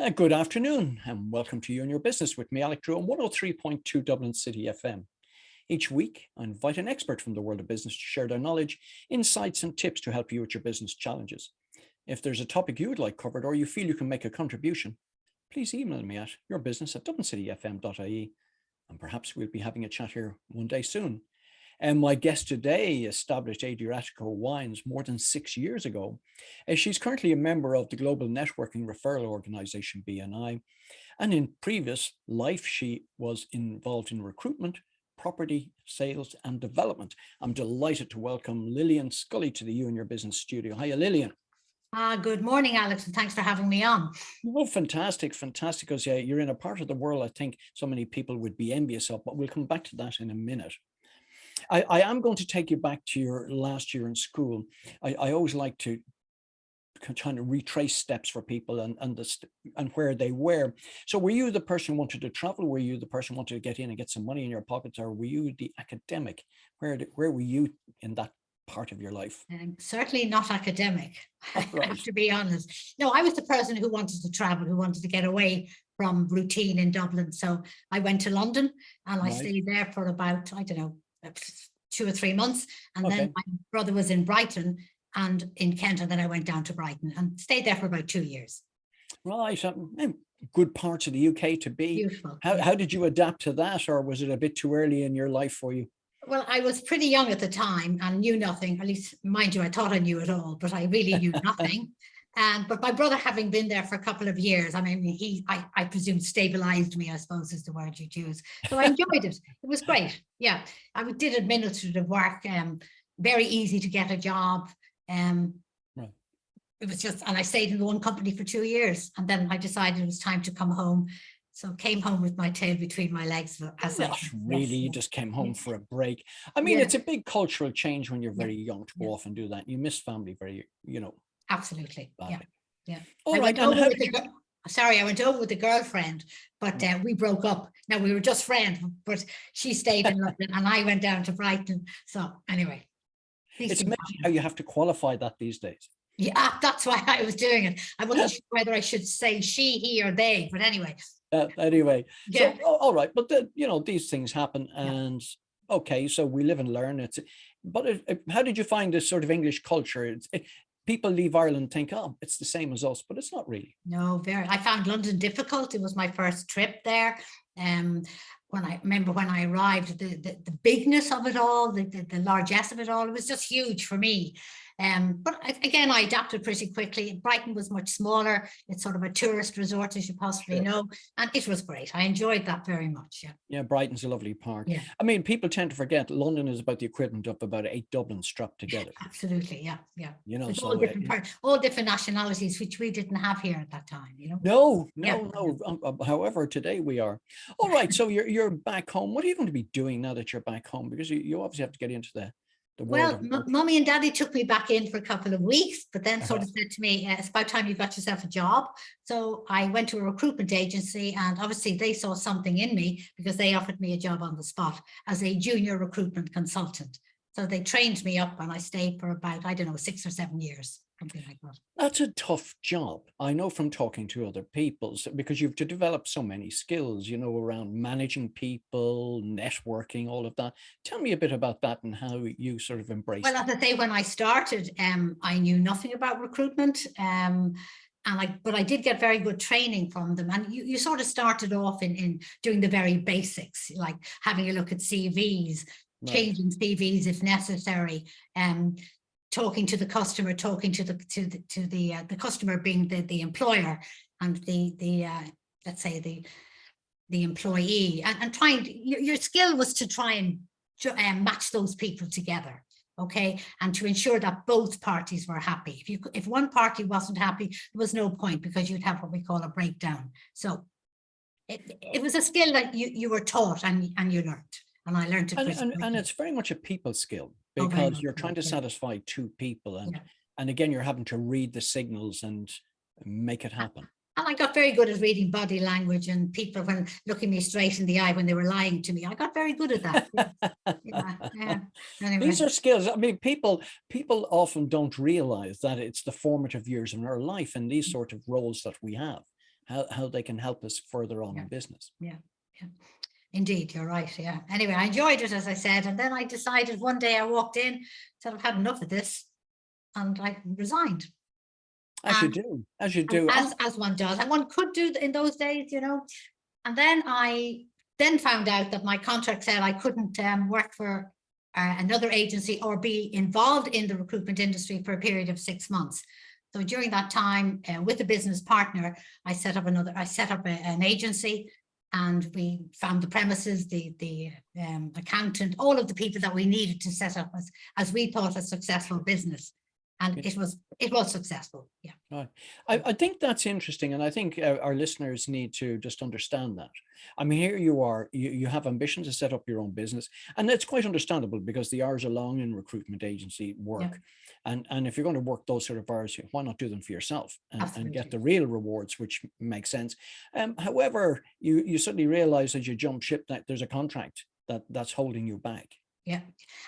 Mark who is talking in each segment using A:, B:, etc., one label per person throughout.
A: Good afternoon and welcome to You and Your Business with me, Alec, on 103.2 Dublin City FM. Each week, I invite an expert from the world of business to share their knowledge, insights and tips to help you with your business challenges. If there's a topic you would like covered or you feel you can make a contribution, please email me at yourbusiness@dublincityfm.ie and perhaps we'll be having a chat here one day soon. And my guest today established Adriatico Wines more than 6 years ago. She's currently a member of the global networking referral organization, BNI. And in previous life, she was involved in recruitment, property, sales, and development. I'm delighted to welcome Liliane Scully to the You and Your Business studio. Hiya, Liliane.
B: Good morning, Alex, and thanks for having me on.
A: Oh, fantastic, fantastic. Because you're in a part of the world I think so many people would be envious of, but we'll come back to that in a minute. I am going to take you back to your last year in school. I always like to kind of retrace steps for people and where they were. So were you the person who wanted to travel? Were you the person who wanted to get in and get some money in your pockets? Or were you the academic? Where were you in that part of your life?
B: Certainly not academic,
A: Right.
B: I have to be honest. No, I was the person who wanted to travel, who wanted to get away from routine in Dublin. So I went to London and I stayed there for about, I don't know, 2 or 3 months. And then my brother was in Brighton and in Kent, and then I went down to Brighton and stayed there for about 2 years.
A: Right. Good parts of the UK to be.
B: Beautiful.
A: How did you adapt to that, or was it a bit too early in your life for you?
B: Well, I was pretty young at the time and knew nothing. At least, mind you, I thought I knew it all, but I really knew nothing. But my brother, having been there for a couple of years, I mean, I presume stabilized me, I suppose is the word you'd use. So I enjoyed it. It was great. Yeah, I did administrative work, very easy to get a job.
A: Right.
B: It was just, and I stayed in the one company for 2 years, and then I decided it was time to come home. So came home with my tail between my legs.
A: You just came home for a break. I mean, it's a big cultural change when you're very young to go off and do that. You miss family very,
B: Absolutely.
A: badly.
B: Yeah.
A: All
B: I
A: right.
B: went over with a girlfriend, but we broke up. Now we were just friends, but she stayed in London and I went down to Brighton. So anyway.
A: It's amazing how you have to qualify that these days.
B: Yeah, that's why I was doing it. I wasn't sure whether I should say she, he, or they, but anyway.
A: So all right, but these things happen, and okay, so we live and learn. But how did you find this sort of English culture? People leave Ireland and think, oh, it's the same as us, but it's not really.
B: No, I found London difficult. It was my first trip there. When I arrived, the bigness of it all, the largesse of it all, it was just huge for me. But again, I adapted pretty quickly. Brighton was much smaller. It's sort of a tourist resort, as you possibly know, and it was great. I enjoyed that very much.
A: Yeah, Brighton's a lovely park.
B: Yeah.
A: I mean, people tend to forget London is about the equivalent of about 8 Dublins strapped together.
B: Absolutely, yeah.
A: So
B: all different nationalities, which we didn't have here at that time.
A: No. However, today we are. All right, so you're back home. What are you going to be doing now that you're back home? Because you obviously have to get into the
B: well, Mummy and Daddy took me back in for a couple of weeks, but then sort of said to me, it's about time you got yourself a job. So I went to a recruitment agency, and obviously they saw something in me because they offered me a job on the spot as a junior recruitment consultant. So they trained me up and I stayed for about, 6 or 7 years. Something like that.
A: That's a tough job. I know from talking to other people, because you have to develop so many skills, around managing people, networking, all of that. Tell me a bit about that and how you sort of embraced it.
B: Well, as I say, when I started, I knew nothing about recruitment. But I did get very good training from them. And you sort of started off in doing the very basics, like having a look at CVs, changing CVs if necessary, talking to the customer, talking to the customer being the employer, and the let's say the employee, and trying. Your skill was to try and match those people together, okay, and to ensure that both parties were happy. If one party wasn't happy, there was no point, because you'd have what we call a breakdown. So it was a skill that you were taught and you learned. And I learned it.
A: And it's very much a people skill, because you're trying to satisfy two people. And again, you're having to read the signals and make it happen.
B: And I got very good at reading body language and people when looking me straight in the eye when they were lying to me. I got very good at that. Anyway.
A: These are skills. I mean, people often don't realize that it's the formative years in our life and these sort of roles that we have. how they can help us further on
B: Yeah.
A: in business.
B: Yeah. Yeah. Indeed, you're right. Yeah. Anyway, I enjoyed it, as I said, and then I decided one day I walked in, said I've had enough of this, and I resigned.
A: As you
B: And
A: do, as you do.
B: as one does, and one could do in those days, you know. And then I then found out that my contract said I couldn't work for another agency or be involved in the recruitment industry for a period of 6 months. So during that time, with a business partner, I set up an agency, and we found the premises, the accountant, all of the people that we needed to set up as we thought a successful business. And it was successful. Yeah.
A: Right. I think that's interesting. And I think our listeners need to just understand that. I mean, here you are, you have ambition to set up your own business. And that's quite understandable because the hours are long in recruitment agency work. Yeah. And if you're going to work those sort of hours, why not do them for yourself and get the real rewards, which makes sense. However, you suddenly realize as you jump ship that there's a contract that's holding you back.
B: Yeah.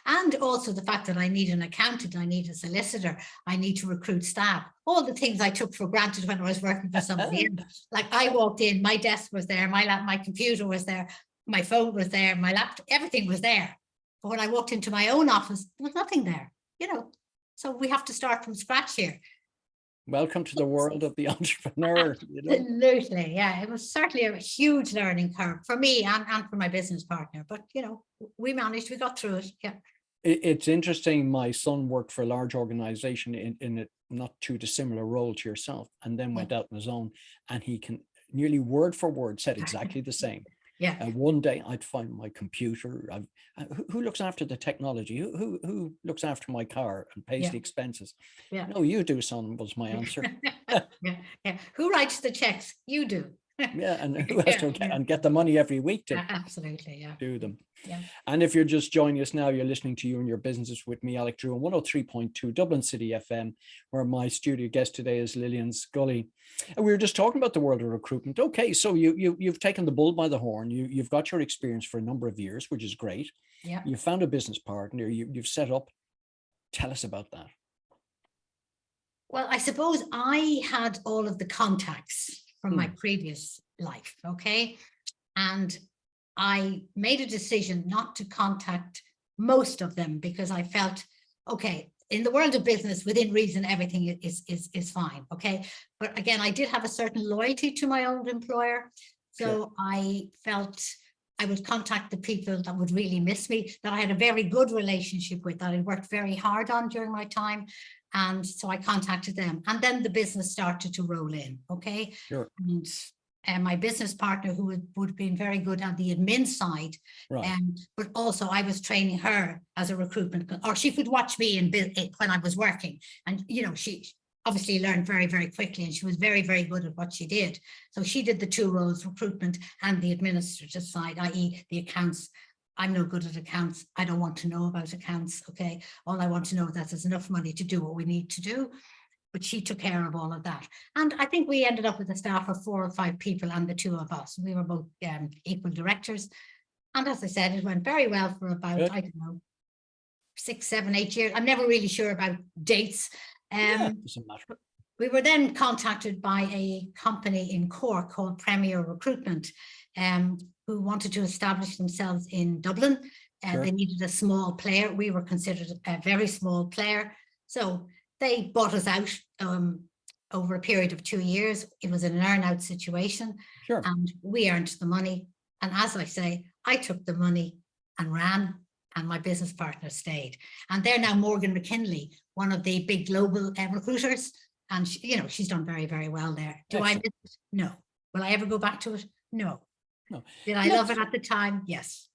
B: And also the fact that I need an accountant, I need a solicitor, I need to recruit staff, all the things I took for granted when I was working for somebody else. Like I walked in, my desk was there, my computer was there, my phone was there, my laptop, everything was there. But when I walked into my own office, there was nothing there, you know. So we have to start from scratch here.
A: Welcome to the world of the entrepreneur. You know?
B: Absolutely. Yeah, it was certainly a huge learning curve for me and for my business partner. But, you know, we we got through it. Yeah.
A: It's interesting. My son worked for a large organization in a not too dissimilar role to yourself, and then went out on his own, and he can nearly word for word said exactly the same.
B: Yeah.
A: One day I'd find my computer. Who looks after the technology? Who looks after my car and pays the expenses?
B: Yeah.
A: No, you do, son, was my answer.
B: Yeah. Who writes the checks? You do.
A: Yeah, and who has to get the money every week to
B: absolutely
A: do them.
B: Yeah.
A: And if you're just joining us now, you're listening to You and Your Business with me, Alec Drew, on 103.2 Dublin City FM, where my studio guest today is Liliane Scully. And we were just talking about the world of recruitment. Okay, so you've taken the bull by the horn. You've got your experience for a number of years, which is great.
B: Yeah.
A: You found a business partner. You've set up. Tell us about that.
B: Well, I suppose I had all of the contacts from my previous life, okay? And I made a decision not to contact most of them because I felt, okay, in the world of business, within reason, everything is fine, okay? But again, I did have a certain loyalty to my old employer. So I felt I would contact the people that would really miss me, that I had a very good relationship with, that I worked very hard on during my time. And so I contacted them, and then the business started to roll in. Okay.
A: Sure.
B: And my business partner, who would have been very good on the admin side,
A: right.
B: But also I was training her as a recruitment, or she could watch me when I was working. And, you know, she obviously learned very, very quickly, and she was very, very good at what she did. So she did the two roles, recruitment and the administrative side, i.e. the accounts. I'm no good at accounts. I don't want to know about accounts. Okay. All I want to know is that there's enough money to do what we need to do. But she took care of all of that. And I think we ended up with a staff of 4 or 5 people and the two of us. We were both equal directors. And as I said, it went very well for about, I don't know, 6, 7, 8 years. I'm never really sure about dates.
A: Doesn't matter.
B: We were then contacted by a company in Cork called Premier Recruitment, who wanted to establish themselves in Dublin. And they needed a small player. We were considered a very small player. So they bought us out over a period of 2 years. It was an earn-out situation.
A: Sure.
B: And we earned the money. And as I say, I took the money and ran, and my business partner stayed. And they're now Morgan McKinley, one of the big global recruiters. And she, you know, she's done very, very well there. Do I miss it? No. Will I ever go back to it? No. Did I love it at the time? Yes.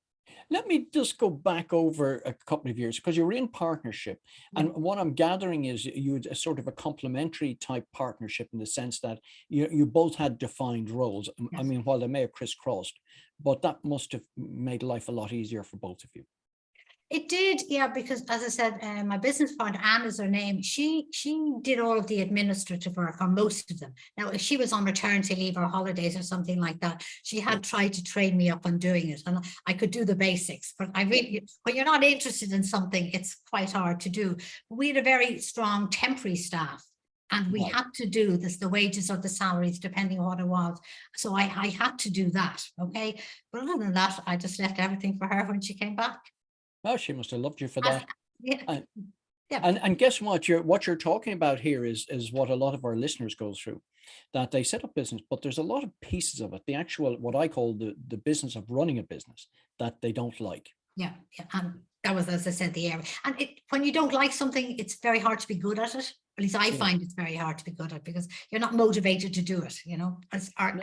A: Let me just go back over a couple of years, because you were in partnership. And what I'm gathering is you had a sort of a complementary type partnership, in the sense that you both had defined roles. Yes. I mean, while they may have crisscrossed, but that must have made life a lot easier for both of you.
B: It did, yeah, because as I said, my business partner, Anne is her name, she did all of the administrative work, or most of them. Now, if she was on maternity leave or holidays or something like that, she had tried to train me up on doing it, and I could do the basics. But I really, when you're not interested in something, it's quite hard to do. We had a very strong temporary staff And we
A: Right.
B: had to do this, the wages or the salaries, depending on what it was. So I had to do that. Okay. But other than that, I just left everything for her when she came back.
A: Oh, she must have loved you for
B: And,
A: that.
B: yeah.
A: And,
B: Yeah.
A: and guess what? What you're talking about here is what a lot of our listeners go through, that they set up business, but there's a lot of pieces of it, the actual, what I call the business of running a business, that they don't like.
B: Yeah. And that was, as I said, the area. And when you don't like something, it's very hard to be good at it. At least I
A: Yeah.
B: find it's very hard to be good at, because you're not motivated to do it,
A: No.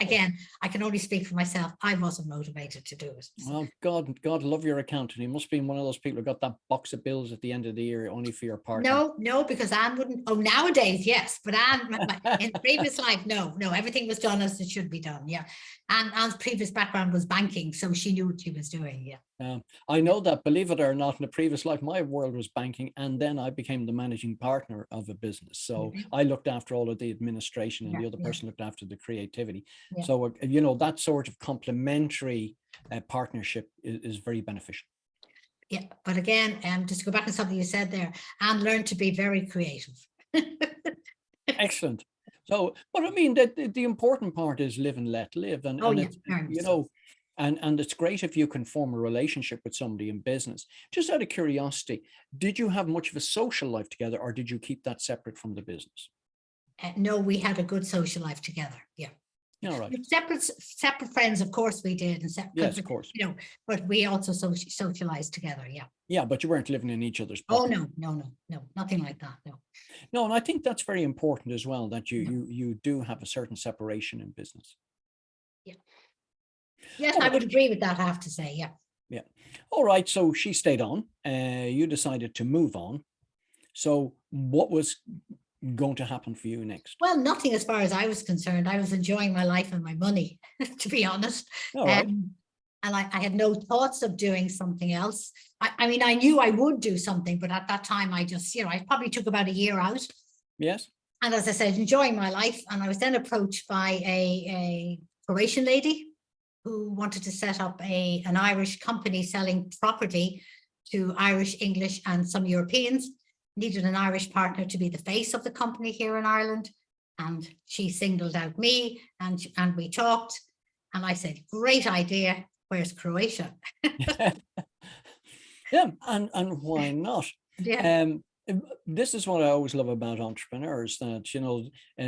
B: Again, I can only speak for myself. I wasn't motivated to do it.
A: Well, God love your accountant. He must be one of those people who got that box of bills at the end of the year only for your partner.
B: No, because Anne wouldn't. Oh, nowadays, yes, but Anne, in previous life, no, everything was done as it should be done. Yeah, and Anne's previous background was banking, so she knew what she was doing. Yeah.
A: I know that, believe it or not, in a previous life, my world was banking, and then I became the managing partner of a business. So I looked after all of the administration, and the other person looked after the creativity.
B: Yeah.
A: So, that sort of complementary partnership is very beneficial.
B: Yeah, but again, just to go back to something you said there, Anne learned to be very creative.
A: Excellent. So, but I mean, the important part is live and let live, and
B: Yeah,
A: it's,
B: very much so.
A: and it's great if you can form a relationship with somebody in business. Just out of curiosity, did you have much of a social life together, or did you keep that separate from the business?
B: No, we had a good social life together. Yeah.
A: All right.
B: With separate friends, of course we did, and
A: Yes, of course.
B: but we also socialized together. Yeah.
A: Yeah, but you weren't living in each other's
B: Oh
A: property.
B: no, nothing like that. No.
A: No, and I think that's very important as well, that you do have a certain separation in business.
B: Yeah. Yes,
A: All
B: I
A: right.
B: would agree with that, I have to say. Yeah.
A: Yeah. All right. So she stayed on. You decided to move on. So what was going to happen for you next?
B: Well, nothing as far as I was concerned. I was enjoying my life and my money, to be honest.
A: All right.
B: And I had no thoughts of doing something else. I mean, I knew I would do something, but at that time I just, I probably took about a year out.
A: Yes.
B: And as I said, enjoying my life. And I was then approached by a Croatian lady who wanted to set up an Irish company selling property to Irish, English, and some Europeans. Needed an Irish partner to be the face of the company here in Ireland. And she singled out me, and we talked. And I said, great idea. Where's Croatia?
A: Yeah, and why not?
B: Yeah.
A: This is what I always love about entrepreneurs, that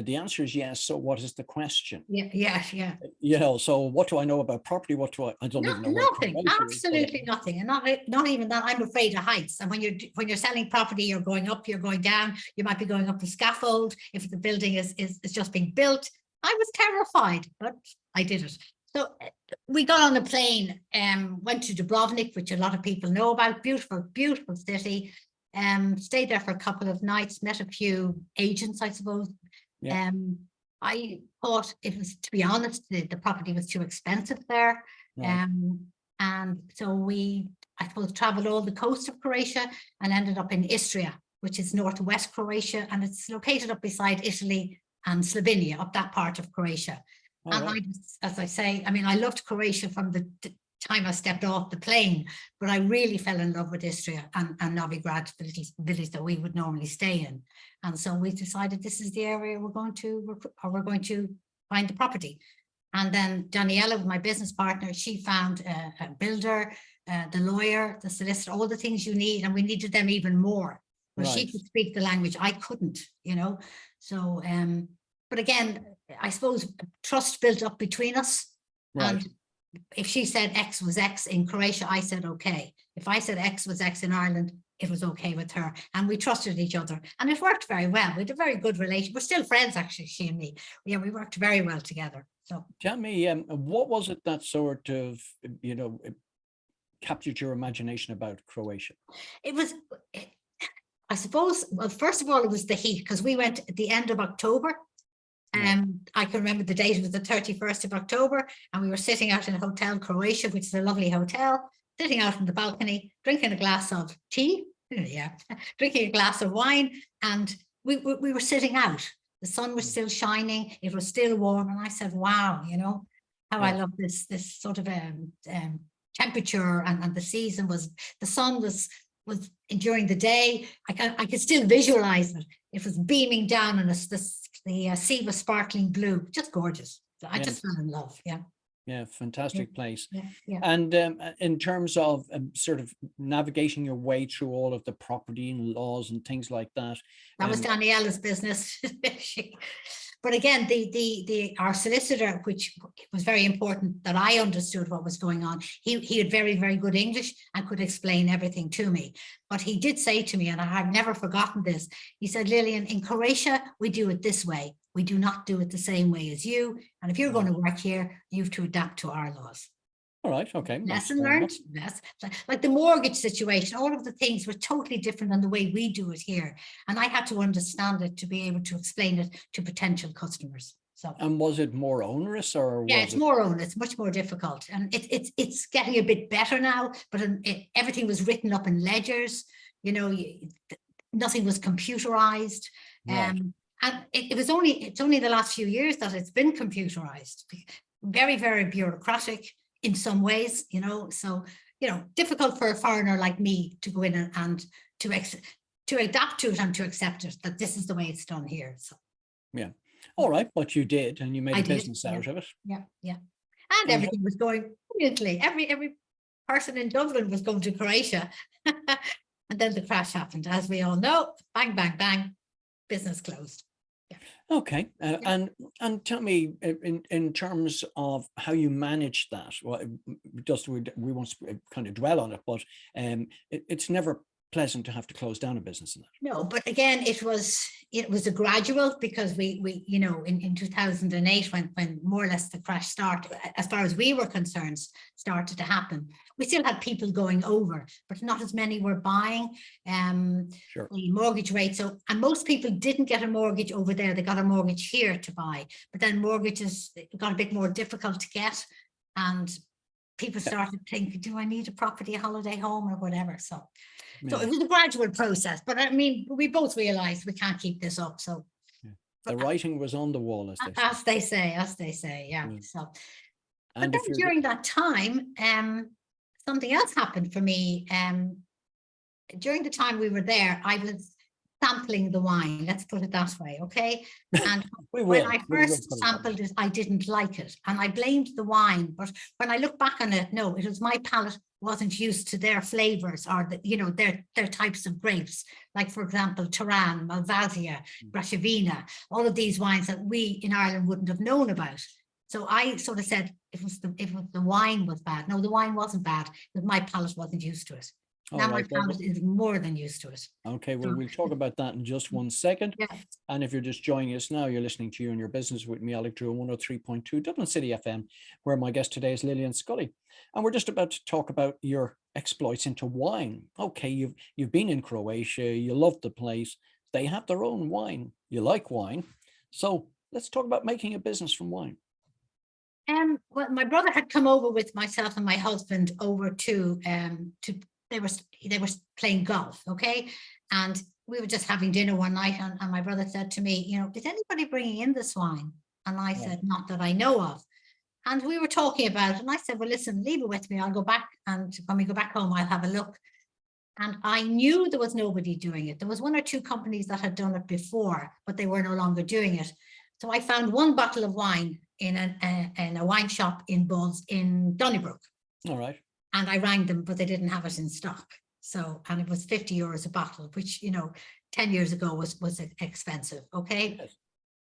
A: the answer is yes. So what is the question?
B: Yeah.
A: So what do I know about property? What do I don't even know where
B: Nothing,
A: Croatia is,
B: absolutely nothing. And not even that. I'm afraid of heights. And when you're selling property, you're going up, you're going down, you might be going up the scaffold if the building is just being built. I was terrified, but I did it. So we got on a plane, went to Dubrovnik, which a lot of people know about. Beautiful city. Stayed there for a couple of nights, met a few agents, I suppose.
A: Yeah.
B: I thought it was, to be honest, the property was too expensive there.
A: Right.
B: And so I suppose, traveled all the coast of Croatia and ended up in Istria, which is northwest Croatia, and it's located up beside Italy and Slovenia, up that part of Croatia. And
A: Right.
B: as I say, I mean, I loved Croatia from the time I stepped off the plane, but I really fell in love with Istria and Novigrad, the little village that we would normally stay in. And so we decided this is the area we're going to find the property. And then Daniela, my business partner, she found a builder, the lawyer, the solicitor, all the things you need, and we needed them even more. But she could speak the language, I couldn't, So, but again, I suppose trust built up between us.
A: Right.
B: And if she said X was X in Croatia, I said okay. If I said X was X in Ireland, it was okay with her. And we trusted each other. And it worked very well. We had a very good relationship. We're still friends, actually, she and me. Yeah, we worked very well together. So
A: tell me, what was it that sort of, captured your imagination about Croatia?
B: It was, I suppose, well, first of all, it was the heat, because we went at the end of October. I can remember the date, it was the 31st of October, and we were sitting out in a hotel, Croatia, which is a lovely hotel, sitting out on the balcony, drinking a glass of tea, drinking a glass of wine, and we were sitting out. The sun was still shining, it was still warm, and I said, wow, how I love this sort of temperature, and the season was, the sun was was during the day. I could still visualize it. It was beaming down, and the sea was sparkling blue, just gorgeous. So I just fell in love. Yeah.
A: Yeah, fantastic place.
B: Yeah.
A: And in terms of sort of navigating your way through all of the property and laws and things like that.
B: That was Daniela's business. But again, our solicitor, which was very important that I understood what was going on. He had very, very good English and could explain everything to me. But he did say to me, and I've never forgotten this, he said, Liliane, in Croatia, we do it this way. We do not do it the same way as you. And if you're going to work here, you have to adapt to our laws.
A: All right. Okay.
B: Lesson learned. Yes. Like the mortgage situation, all of the things were totally different than the way we do it here. And I had to understand it to be able to explain it to potential customers. So.
A: And was it more onerous, or?
B: Yeah, it's more onerous. It's much more difficult, and it's getting a bit better now. But everything was written up in ledgers. You know, nothing was computerized.
A: Right.
B: And it's only the last few years that it's been computerized. Very, very bureaucratic in some ways, you know, so, you know, difficult for a foreigner like me to go in and to adapt to it and to accept it, that this is the way it's done here. So.
A: Yeah. All right. But you did, and you made a business out of it.
B: Yeah. Yeah. And everything was going brilliantly. Every person in Dublin was going to Croatia. And then the crash happened, as we all know. Bang, bang, bang. Business closed. Yeah.
A: Okay. And tell me, in terms of how you manage that, well, just we won't kind of dwell on it, but it's never pleasant to have to close down a business in that.
B: No, but again, it was a gradual, because we you know, in 2008, when more or less the crash started, as far as we were concerned, started to happen. We still had people going over, but not as many were buying.
A: Sure.
B: The mortgage rate. So, and most people didn't get a mortgage over there. They got a mortgage here to buy, but then mortgages got a bit more difficult to get, and people started thinking, do I need a property, a holiday home, or whatever? So it was a gradual process, but I mean, we both realized we can't keep this up. So
A: the writing was on the wall,
B: as they say. Yeah. So,
A: and
B: but then during that time, something else happened for me. During the time we were there, I was sampling the wine, let's put it that way, okay? And when I first sampled it, I didn't like it, and I blamed the wine. But when I look back on it, no, it was my palate wasn't used to their flavors, or their types of grapes, like, for example, Turan, Malvasia, Brashovina, all of these wines that we in Ireland wouldn't have known about. So I sort of said, if the wine was bad. No, the wine wasn't bad, but my palate wasn't used to it. Now my palate is more than used to it.
A: Okay, well, we'll talk about that in just one second.
B: Yeah.
A: And if you're just joining us now, you're listening to You and Your Business with me, Alec, on 103.2 Dublin City FM, where my guest today is Liliane Scully. And we're just about to talk about your exploits into wine. Okay, you've been in Croatia, you love the place. They have their own wine. You like wine. So let's talk about making a business from wine.
B: Well, my brother had come over with myself and my husband over to they were playing golf, okay? And we were just having dinner one night, and my brother said to me, you know, is anybody bringing in this wine? And I said, not that I know of. And we were talking about it, and I said, well, listen, leave it with me. I'll go back, and when we go back home, I'll have a look. And I knew there was nobody doing it. There was one or two companies that had done it before, but they were no longer doing it. So I found one bottle of wine in a wine shop in Bulls in Donnybrook.
A: All right.
B: And I rang them, but they didn't have it in stock. So, and it was €50 a bottle, which, you know, 10 years ago was expensive. Okay. Yes.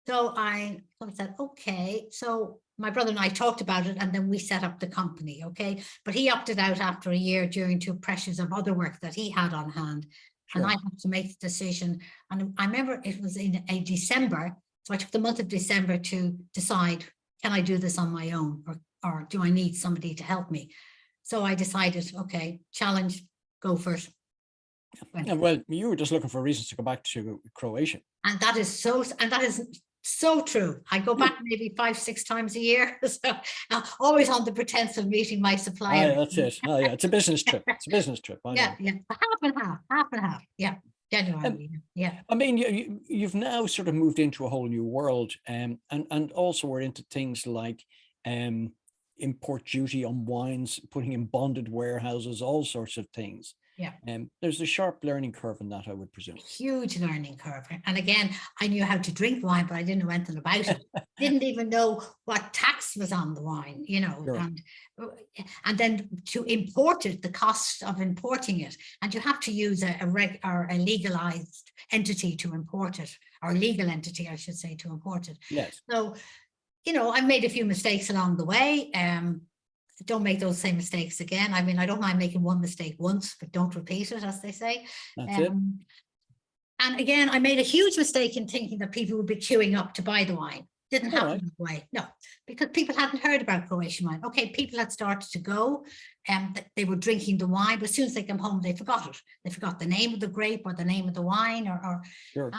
B: So I said, okay. So my brother and I talked about it, and then we set up the company. Okay. But he opted out after a year due to pressures of other work that he had on hand. Sure. And I had to make the decision. And I remember it was in a December. So I took the month of December to decide, can I do this on my own, or do I need somebody to help me? So I decided, okay, challenge, go for it.
A: Yeah, well, you were just looking for reasons to go back to Croatia.
B: And that is so true. I go back maybe 5-6 times a year. So always on the pretense of meeting my supplier.
A: That's it. Oh, yeah, it's a business trip. It's a business trip.
B: Yeah. Half and half. Yeah. Genuinely. Yeah.
A: I mean, you've now sort of moved into a whole new world, and also we're into things like import duty on wines, putting in bonded warehouses, all sorts of things.
B: Yeah.
A: There's a sharp learning curve in that, I would presume.
B: Huge learning curve. And again, I knew how to drink wine, but I didn't know anything about it. Didn't even know what tax was on the wine, you know,
A: Sure.
B: and then to import it, the cost of importing it, and you have to use a legalized entity to import it, or legal entity, I should say, to import it.
A: Yes.
B: So, you know, I made a few mistakes along the way. Don't make those same mistakes again. I mean, I don't mind making one mistake once, but don't repeat it, as they say.
A: That's it.
B: And again, I made a huge mistake in thinking that people would be queuing up to buy the wine. Didn't happen that way. No, because people hadn't heard about Croatian wine. Okay, people had started to go, and they were drinking the wine, but as soon as they come home, they forgot it. They forgot the name of the grape or the name of the wine,
A: Sure.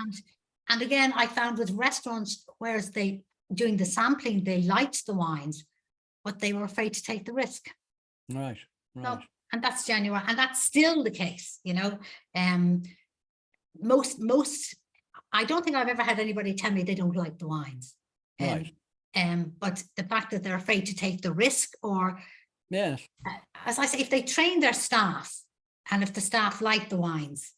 B: And again, I found with restaurants, whereas they doing the sampling, they liked the wines, but they were afraid to take the risk.
A: Right.
B: So, and that's genuine, and that's still the case, you know. Most, I don't think I've ever had anybody tell me they don't like the wines.
A: Right.
B: But the fact that they're afraid to take the risk, or
A: Yes.
B: As I say, if they train their staff, and if the staff like the wines,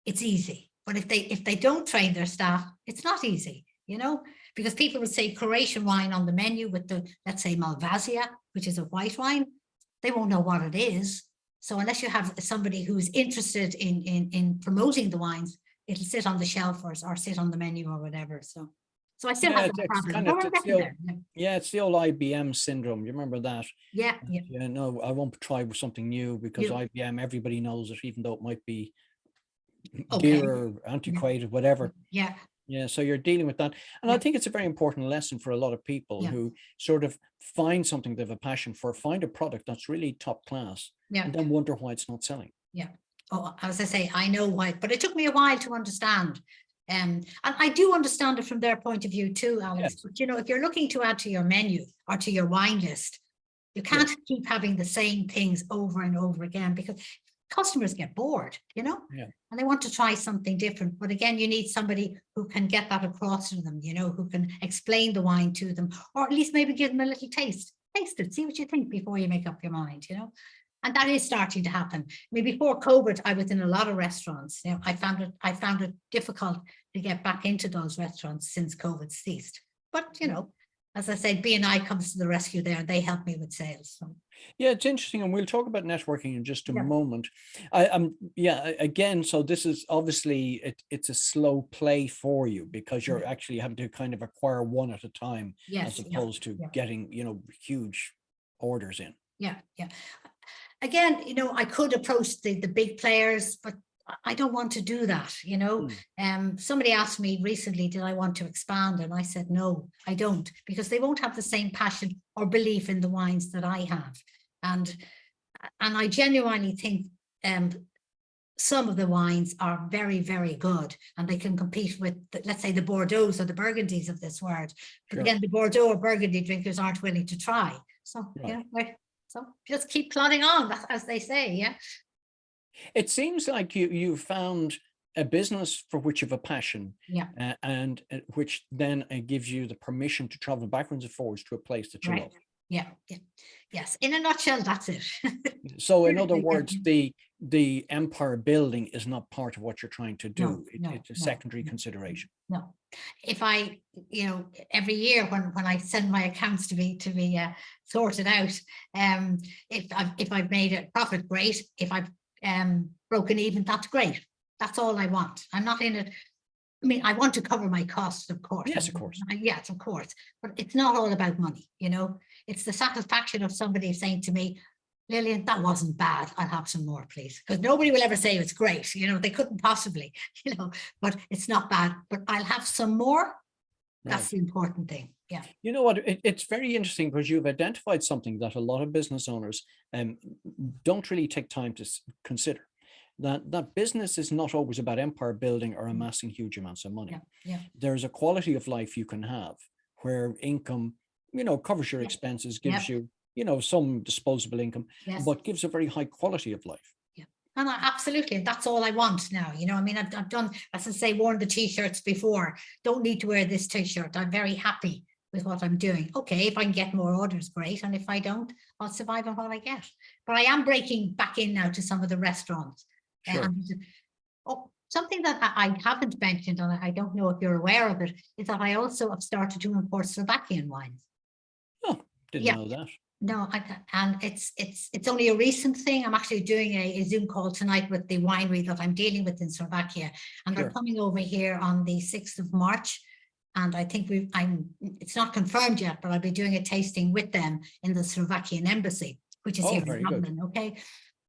B: it's easy. But if they don't train their staff, it's not easy, you know, because people would say Croatian wine on the menu with the, let's say, Malvasia, which is a white wine, they won't know what it is. So unless you have somebody who's interested in promoting the wines, it'll sit on the shelf or sit on the menu or whatever. So I still have that problem.
A: It's the old IBM syndrome. You remember that?
B: Yeah.
A: No, I won't try with something new because IBM, everybody knows it, even though it might be dear, antiquated, whatever.
B: Yeah.
A: Yeah, so you're dealing with that. And I think it's a very important lesson for a lot of people who sort of find something they have a passion for, find a product that's really top class, and then wonder why it's not selling.
B: Yeah. Oh, as I say, I know why, but it took me a while to understand. And I do understand it from their point of view too, Alex.
A: Yes.
B: But, you know, if you're looking to add to your menu or to your wine list, you can't keep having the same things over and over again, because customers get bored, you know, and they want to try something different. But again, you need somebody who can get that across to them, you know, who can explain the wine to them, or at least maybe give them a little taste it, see what you think before you make up your mind, you know. And that is starting to happen. I mean, before COVID, I was in a lot of restaurants. You know, I found it difficult to get back into those restaurants since COVID ceased. But, you know, as I said, B&I comes to the rescue there. They help me with sales. So.
A: Yeah, it's interesting. And we'll talk about networking in just a moment. Again, so this is obviously, it's a slow play for you because you're actually having to kind of acquire one at a time, as opposed to getting, you know, huge orders in. Yeah.
B: Again, you know, I could approach the big players, but I don't want to do that, you know. Somebody asked me recently, did I want to expand? And I said, no, I don't, because they won't have the same passion or belief in the wines that I have. And I genuinely think some of the wines are very, very good, and they can compete with, let's say, the Bordeaux's or the Burgundies of this world. But again, the Bordeaux or Burgundy drinkers aren't willing to try. So, you know, so just keep plodding on, as they say, yeah.
A: It seems like you found a business for which you have a passion, and which then gives you the permission to travel backwards and forwards to a place that you love.
B: Yes. In a nutshell, that's it.
A: So, in other words, the empire building is not part of what you're trying to do. It's a secondary consideration.
B: No, if I, you know, every year when I send my accounts to be sorted out, if I've made a profit, great. If I've broken even, that's great. That's all I want. I'm not in it. I mean, I want to cover my costs, of course.
A: Yes, of course.
B: Yes, of course. But it's not all about money, you know. It's the satisfaction of somebody saying to me, Liliane, that wasn't bad. I'll have some more, please. Because nobody will ever say it's great. You know, they couldn't possibly, you know, but it's not bad. But I'll have some more. That's the important thing. Yeah.
A: You know what? It's very interesting because you've identified something that a lot of business owners don't really take time to consider. That business is not always about empire building or amassing huge amounts of money. There's a quality of life you can have where income, you know, covers your expenses, gives you, you know, some disposable income, but gives a very high quality of life.
B: And absolutely, that's all I want now. You know, I mean, I've done, as I say, worn the t-shirts before. Don't need to wear this t-shirt. I'm very happy with what I'm doing. Okay, if I can get more orders, great. And if I don't, I'll survive on what I get. But I am breaking back in now to some of the restaurants.
A: Sure.
B: Something that I haven't mentioned, and I don't know if you're aware of it, is that I also have started to import Slovakian wines.
A: Oh, didn't
B: Yeah.
A: know that.
B: No, and it's only a recent thing. I'm actually doing a Zoom call tonight with the winery that I'm dealing with in Slovakia, and
A: Sure.
B: they're coming over here on the 6th of March. And I think it's not confirmed yet, but I'll be doing a tasting with them in the Slovakian embassy, which is here in Dublin. Okay.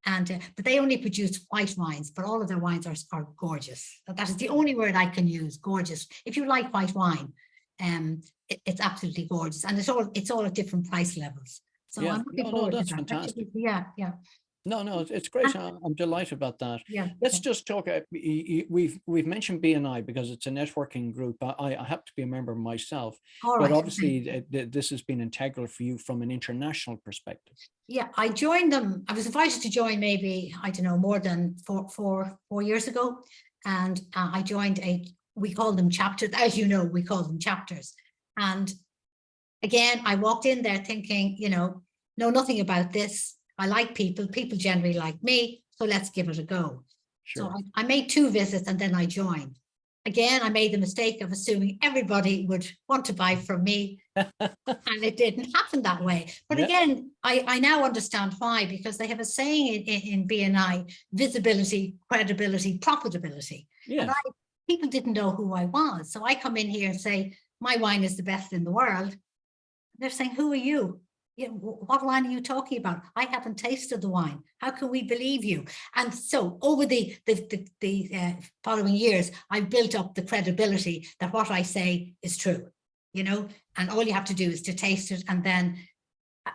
B: And but they only produce white wines, but all of their wines are gorgeous. That is the only word I can use, gorgeous. If you like white wine, it's absolutely gorgeous, and it's all at different price levels. So
A: Yeah.
B: I'm looking
A: No,
B: forward
A: that's
B: to that.
A: fantastic.
B: Yeah.
A: No, it's great. I'm delighted about that.
B: Yeah.
A: Let's just talk. We've mentioned BNI because it's a networking group. I happen to be a member myself,
B: All
A: but
B: right.
A: obviously this has been integral for you from an international perspective.
B: Yeah, I joined them. I was invited to join maybe, I don't know, more than four years ago. And I joined we call them chapters. As you know, we call them chapters. And again, I walked in there thinking, know nothing about this. I like people. People generally like me. So let's give it a go.
A: Sure.
B: So I made 2 visits and then I joined. Again, I made the mistake of assuming everybody would want to buy from me. And it didn't happen that way. But again, I now understand why, because they have a saying in BNI: visibility, credibility, profitability.
A: Yeah.
B: And people didn't know who I was. So I come in here and say, my wine is the best in the world. They're saying, who are you? What wine are you talking about? I haven't tasted the wine. How can we believe you? And so over the following years, I've built up the credibility that what I say is true, and all you have to do is to taste it. And then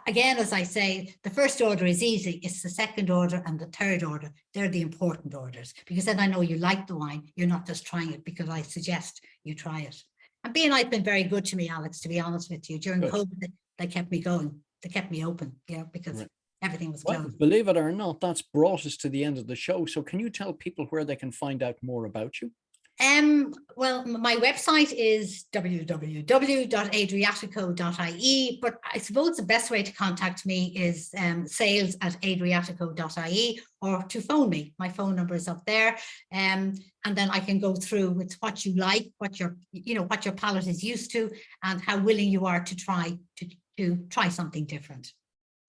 B: again, as I say, the first order is easy. It's the second order and the third order. They're the important orders, because then I know you like the wine. You're not just trying it because I suggest you try it. And BNI has been very good to me, Alex, to be honest with you. During COVID, they kept me going. They kept me open, because everything was closed.
A: Well, believe it or not, that's brought us to the end of the show. So can you tell people where they can find out more about you?
B: Well, my website is www.adriatico.ie, but I suppose the best way to contact me is sales@adriatico.ie, or to phone me. My phone number is up there. And then I can go through with what you like, what your palate is used to, and how willing you are to try something different.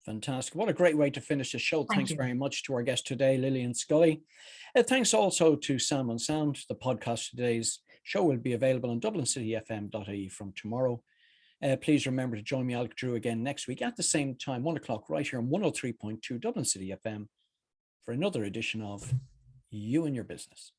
A: Fantastic. What a great way to finish the show. Thanks
B: you
A: very much to our guest today, Liliane Scully. Thanks also to Sam on Sound. The podcast today's show will be available on dublincityfm.ie from tomorrow. Please remember to join me, Alec Drew, again next week at the same time, 1 o'clock, right here on 103.2 Dublin City FM for another edition of You and Your Business.